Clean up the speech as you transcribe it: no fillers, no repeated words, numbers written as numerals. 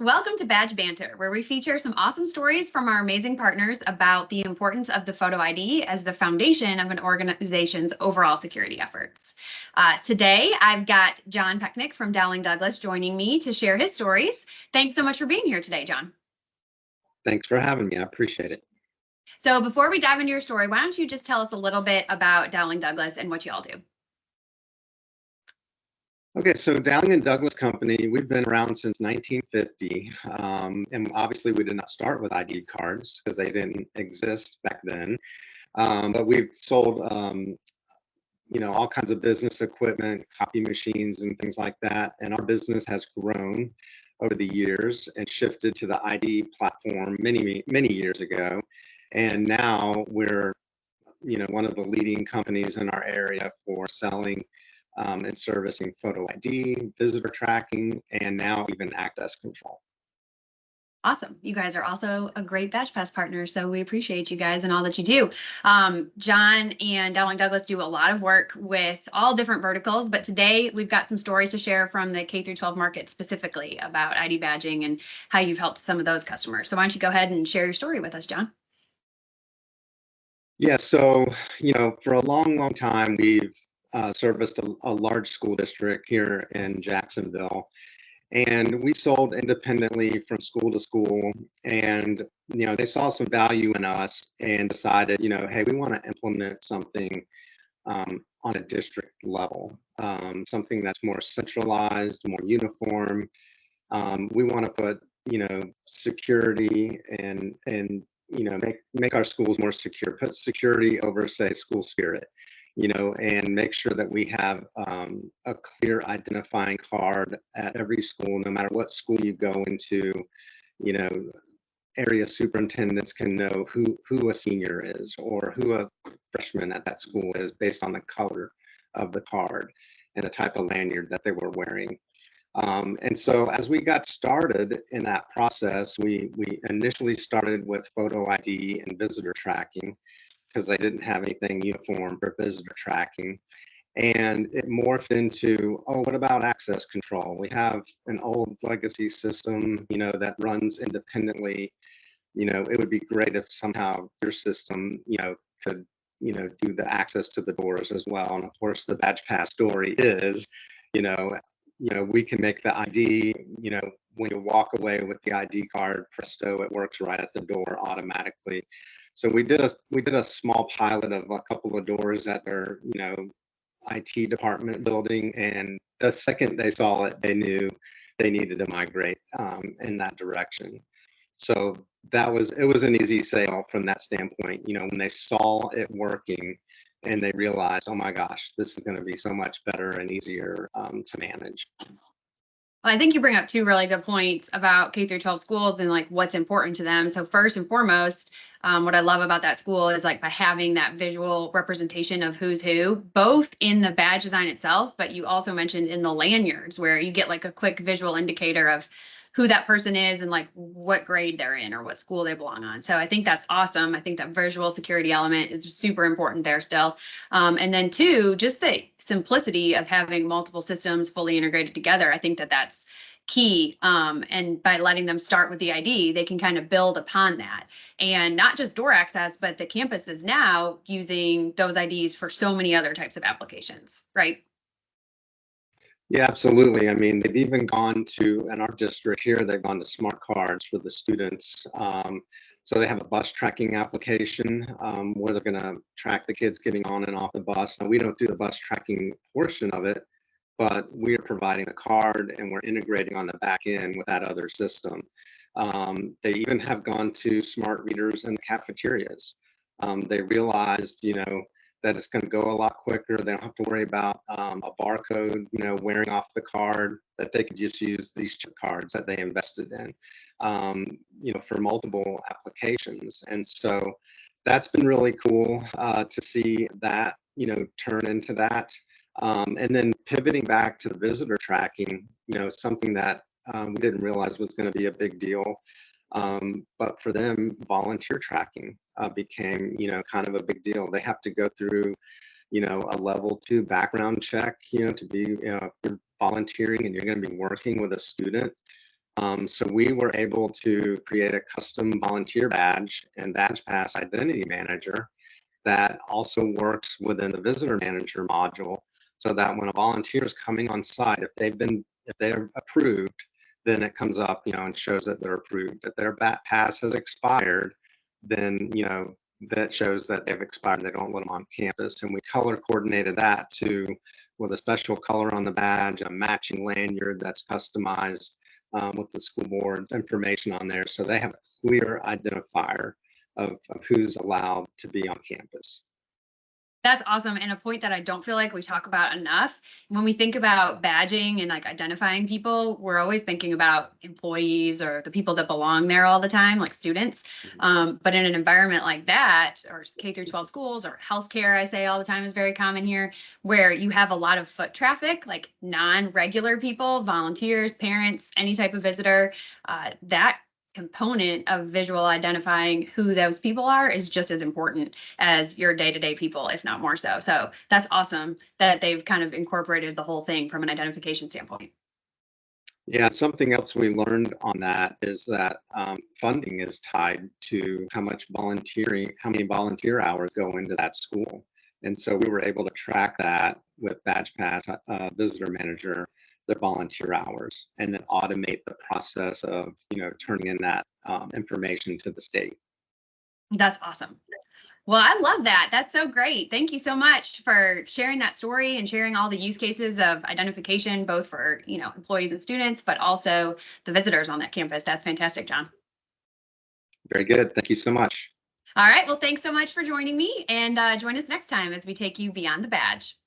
Welcome to Badge Banter, where we feature some awesome stories from our amazing partners about the importance of the photo ID as the foundation of an organization's overall security efforts. Today, I've got John Pecnik from Dowling Douglas joining me to share his stories. Thanks so much for being here today, John. Thanks for having me. I appreciate it. So before we dive into your story, why don't you just tell us a little bit about Dowling Douglas and what you all do? Okay, so Dowling Douglas Company, we've been around since 1950, and obviously we did not start with ID cards because they didn't exist back then. But we've sold, all kinds of business equipment, copy machines, and things like that. And our business has grown over the years and shifted to the ID platform many years ago. And now we're, one of the leading companies in our area for selling and servicing photo ID, visitor tracking, and now even access control. Awesome. You guys are also a great Badge Pass partner, so we appreciate you guys and all that you do. John and Dowling Douglas do a lot of work with all different verticals, but today we've got some stories to share from the K through 12 market specifically about ID badging and how you've helped some of those customers. So why don't you go ahead and share your story with us, John? Yeah, so, for a long time, we've serviced a large school district here in Jacksonville. And we sold independently from school to school. And, they saw some value in us and decided, hey, we want to implement something on a district level, something that's more centralized, more uniform. We want to put, security and make our schools more secure, put security over, say, school spirit. And make sure that we have a clear identifying card at every school, no matter what school you go into. Area superintendents can know who a senior is or who a freshman at that school is based on the color of the card and the type of lanyard that they were wearing. And so as we got started in that process, we initially started with photo ID and visitor tracking, because they didn't have anything uniform for visitor tracking. And it morphed into, oh, what about access control? We have an old legacy system, that runs independently. It would be great if somehow your system, could, do the access to the doors as well. And of course, the Badge Pass story is, we can make the ID, when you walk away with the ID card, presto, it works right at the door automatically. So we did a small pilot of a couple of doors at their IT department building, and the second they saw it, they knew they needed to migrate in that direction. So it was an easy sale from that standpoint. When they saw it working and they realized, oh my gosh, this is going to be so much better and easier to manage. Well, I think you bring up two really good points about K through 12 schools and like what's important to them. So first and foremost, what I love about that school is like by having that visual representation of who's who, both in the badge design itself, but you also mentioned in the lanyards where you get like a quick visual indicator of who that person is and like what grade they're in or what school they belong on. So I think that's awesome. I think that visual security element is super important there still. And then two, just the simplicity of having multiple systems fully integrated together. I think that that's key. And by letting them start with the ID, they can kind of build upon that. And not just door access, but the campus is now using those IDs for so many other types of applications, right? Yeah, absolutely. I mean, they've even gone to, in our district here, they've gone to smart cards for the students. So they have a bus tracking application where they're going to track the kids getting on and off the bus. Now, we don't do the bus tracking portion of it, but we are providing a card and we're integrating on the back end with that other system. They even have gone to smart readers in the cafeterias. They realized, that it's going to go a lot quicker. They don't have to worry about a barcode, wearing off the card, that they could just use these chip cards that they invested in, for multiple applications. And so that's been really cool to see that, turn into that. And then pivoting back to the visitor tracking, something that we didn't realize was going to be a big deal. But for them, volunteer tracking became, kind of a big deal. They have to go through, a level 2 background check, to be, you're volunteering and you're going to be working with a student. So we were able to create a custom volunteer badge and Badge Pass identity manager that also works within the visitor manager module, so that when a volunteer is coming on site, if they're approved, then it comes up, and shows that they're approved. If their pass has expired, then, that shows that they've expired and they don't let them on campus. And we color coordinated that too, with a special color on the badge, a matching lanyard that's customized with the school board's information on there, so they have a clear identifier of who's allowed to be on campus. That's awesome. And a point that I don't feel like we talk about enough. When we think about badging and like identifying people, we're always thinking about employees or the people that belong there all the time, like students. But in an environment like that, or K through 12 schools or healthcare, I say all the time is very common here, where you have a lot of foot traffic, like non-regular people, volunteers, parents, any type of visitor, that component of visual identifying who those people are is just as important as your day-to-day people, if not more so. So that's awesome that they've kind of incorporated the whole thing from an identification standpoint. Yeah, something else we learned on that is that funding is tied to how many volunteer hours go into that school. And so we were able to track that with Badge Pass Visitor Manager, their volunteer hours, and then automate the process of, turning in that information to the state. That's awesome. Well, I love that. That's so great. Thank you so much for sharing that story and sharing all the use cases of identification, both for, employees and students, but also the visitors on that campus. That's fantastic, John. Very good. Thank you so much. All right. Well, thanks so much for joining me, and join us next time as we take you beyond the badge.